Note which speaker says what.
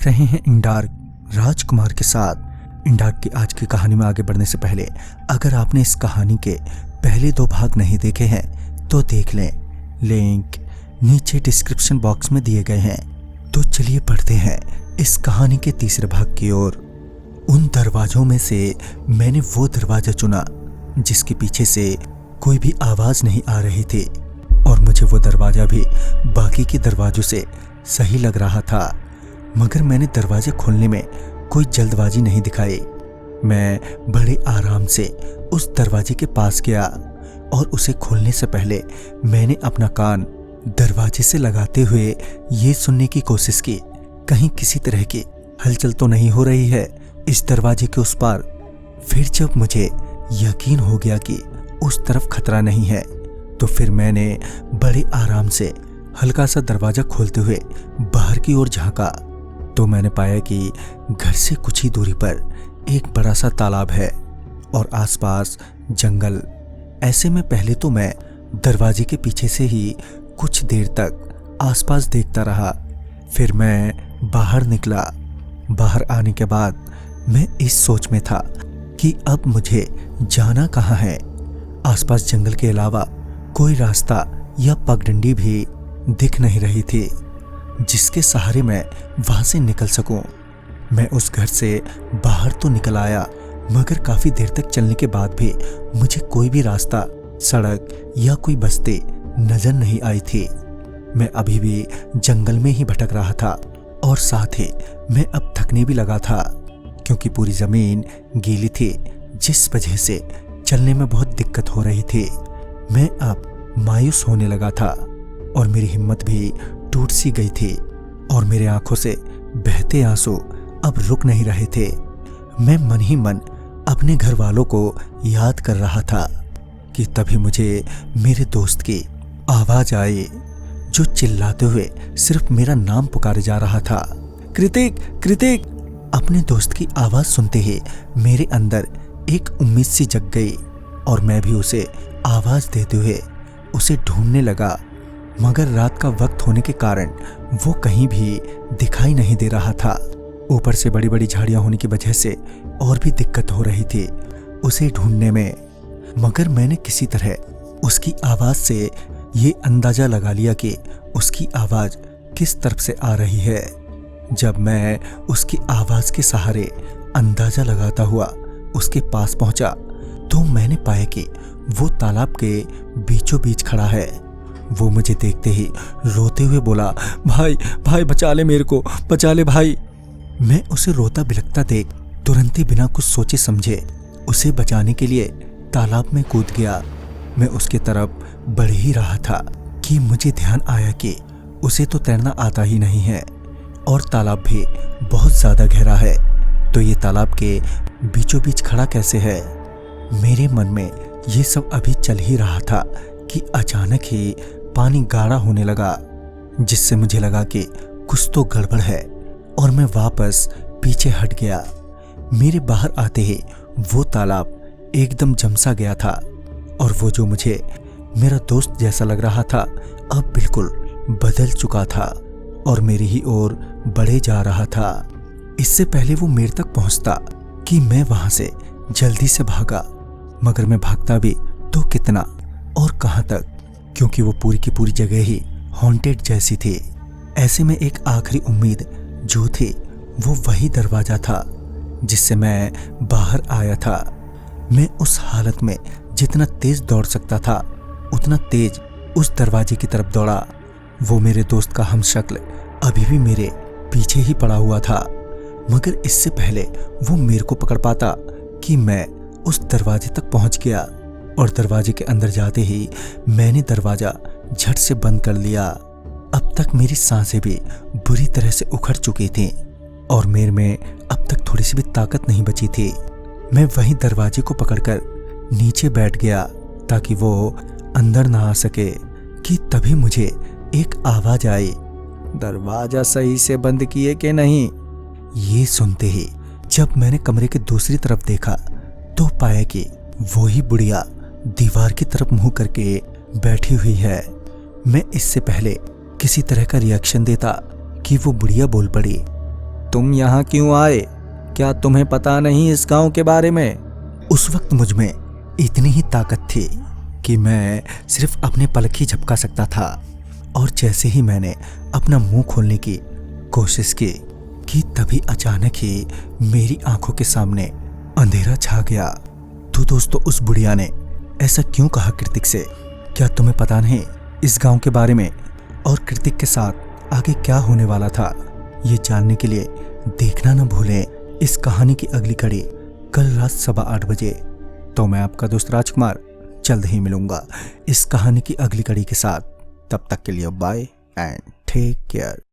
Speaker 1: देख रहे हैं इन डार्क राजकुमार के साथ। इन डार्क की आज की कहानी में आगे बढ़ने से पहले अगर आपने इस कहानी के पहले 2 भाग नहीं देखे हैं तो देख लें, लिंक नीचे डिस्क्रिप्शन बॉक्स में दिए गए हैं। तो चलिए पढ़ते हैं इस कहानी के तीसरे भाग की ओर। उन दरवाजों में से मैंने वो दरवाजा चुना जिसके पीछे से कोई भी आवाज नहीं आ रही थी और मुझे वो दरवाजा भी बाकी के दरवाजों से सही लग रहा था, मगर मैंने दरवाजे खोलने में कोई जल्दबाजी नहीं दिखाई। मैं बड़े आराम से उस दरवाजे के पास गया और उसे खोलने से पहले मैंने अपना कान दरवाजे से लगाते हुए ये सुनने की कोशिश की कहीं किसी तरह की हलचल तो नहीं हो रही है इस दरवाजे के उस पार। फिर जब मुझे यकीन हो गया कि उस तरफ खतरा नहीं है तो फिर मैंने बड़े आराम से हल्का सा दरवाजा खोलते हुए बाहर की ओर झांका तो मैंने पाया कि घर से कुछ ही दूरी पर एक बड़ा सा तालाब है और आसपास जंगल। ऐसे में पहले तो मैं दरवाजे के पीछे से ही कुछ देर तक आसपास देखता रहा। फिर मैं बाहर निकला। बाहर आने के बाद मैं इस सोच में था कि अब मुझे जाना कहाँ है। आसपास जंगल के अलावा कोई रास्ता या पगडंडी भी दिख नहीं रही थी जिसके सहारे मैं वहां से निकल सकूं। मैं उस घर से बाहर तो निकल आया, मगर काफी देर तक चलने के बाद भी मुझे कोई भी रास्ता, सड़क या कोई बस्ती नजर नहीं आई थी। मैं अभी भी जंगल में ही भटक रहा था और साथ ही मैं अब थकने भी लगा था क्योंकि पूरी जमीन गीली थी जिस वजह से चलने में बहुत दिक्कत हो रही थी। मैं अब मायूस होने लगा था और मेरी हिम्मत भी टूट सी गई थी और मेरे आंखों से बहते आंसू अब रुक नहीं रहे थे। मैं मन ही मन अपने घर वालों को याद कर रहा था कि तभी मुझे मेरे दोस्त की आवाज आई जो चिल्लाते हुए सिर्फ मेरा नाम पुकारे जा रहा था। कृतिक, कृतिक। अपने दोस्त की आवाज सुनते ही मेरे अंदर एक उम्मीद सी जग गई और मैं भी उसे आवाज देते हुए उसे ढूंढने लगा, मगर रात का वक्त होने के कारण वो कहीं भी दिखाई नहीं दे रहा था। ऊपर से बड़ी बड़ी झाड़ियां होने की वजह से और भी दिक्कत हो रही थी उसे ढूंढने में। मगर मैंने किसी तरह उसकी आवाज से ये अंदाजा लगा लिया कि उसकी आवाज किस तरफ से आ रही है। जब मैं उसकी आवाज के सहारे अंदाजा लगाता हुआ उसके पास पहुंचा तो मैंने पाया कि वो तालाब के बीचों बीच खड़ा है। वो मुझे देखते ही रोते हुए बोला, भाई भाई बचा ले मेरे को, बचा ले भाई। मैं उसे रोता बिलखता देख तुरंत ही बिना कुछ सोचे समझे उसे बचाने के लिए तालाब में कूद गया। मैं उसके तरफ बढ़ ही रहा था कि मुझे ध्यान आया कि उसे तो तैरना आता ही नहीं है और तालाब भी बहुत ज्यादा गहरा है, तो ये तालाब के बीचों बीच खड़ा कैसे है। मेरे मन में ये सब अभी चल ही रहा था कि अचानक ही पानी गाढ़ा होने लगा जिससे मुझे लगा कि कुछ तो गड़बड़ है और मैं वापस पीछे हट गया। मेरे बाहर आते ही वो तालाब एकदम जमसा गया था और वो जो मुझे मेरा दोस्त जैसा लग रहा था अब बिल्कुल बदल चुका था और मेरी ही ओर बढ़े जा रहा था। इससे पहले वो मेरे तक पहुंचता कि मैं वहां से जल्दी से भागा, मगर मैं भागता भी तो कितना और कहां तक, क्योंकि वो पूरी की पूरी जगह ही हॉन्टेड जैसी थी। ऐसे में एक आखिरी उम्मीद जो थी वो वही दरवाजा था जिससे मैं बाहर आया था। मैं उस हालत में जितना तेज दौड़ सकता था उतना तेज उस दरवाजे की तरफ दौड़ा। वो मेरे दोस्त का हमशक्ल अभी भी मेरे पीछे ही पड़ा हुआ था, मगर इससे पहले वो मेरे को पकड़ पाता कि मैं उस दरवाजे तक पहुंच गया और दरवाजे के अंदर जाते ही मैंने दरवाजा झट से बंद कर लिया। अब तक मेरी सांसें भी बुरी तरह से उखड़ चुकी थी और मेरे में अब तक थोड़ी सी भी ताकत नहीं बची थी। मैं वहीं दरवाजे को पकड़कर नीचे बैठ गया ताकि वो अंदर ना आ सके कि तभी मुझे एक आवाज आई, दरवाजा सही से बंद किए कि नहीं। ये सुनते ही जब मैंने कमरे के दूसरी तरफ देखा तो पाया कि वो ही बुढ़िया दीवार की तरफ मुंह करके बैठी हुई है। मैं इससे पहले किसी तरह का रिएक्शन देता कि वो बुढ़िया बोल पड़ी, तुम यहाँ क्यों आए? क्या तुम्हें पता नहीं इस गांव के बारे में? उस वक्त मुझ में इतनी ही ताकत थी कि मैं सिर्फ अपने पलक ही झपका सकता था। और जैसे ही मैंने अपना मुंह खोलने की कोशिश की कि तभी अचानक ही मेरी आंखों के सामने अंधेरा छा गया। तो दोस्तों, उस बुढ़िया ने ऐसा क्यों कहा कृतिक से? क्या तुम्हें पता नहीं इस गांव के बारे में और कृतिक के साथ आगे क्या होने वाला था? ये जानने के लिए देखना न भूलें इस कहानी की अगली कड़ी कल रात 8:15 बजे। तो मैं आपका दोस्त राजकुमार जल्द ही मिलूंगा इस कहानी की अगली कड़ी के साथ। तब तक के लिए बाय एंड टेक केयर।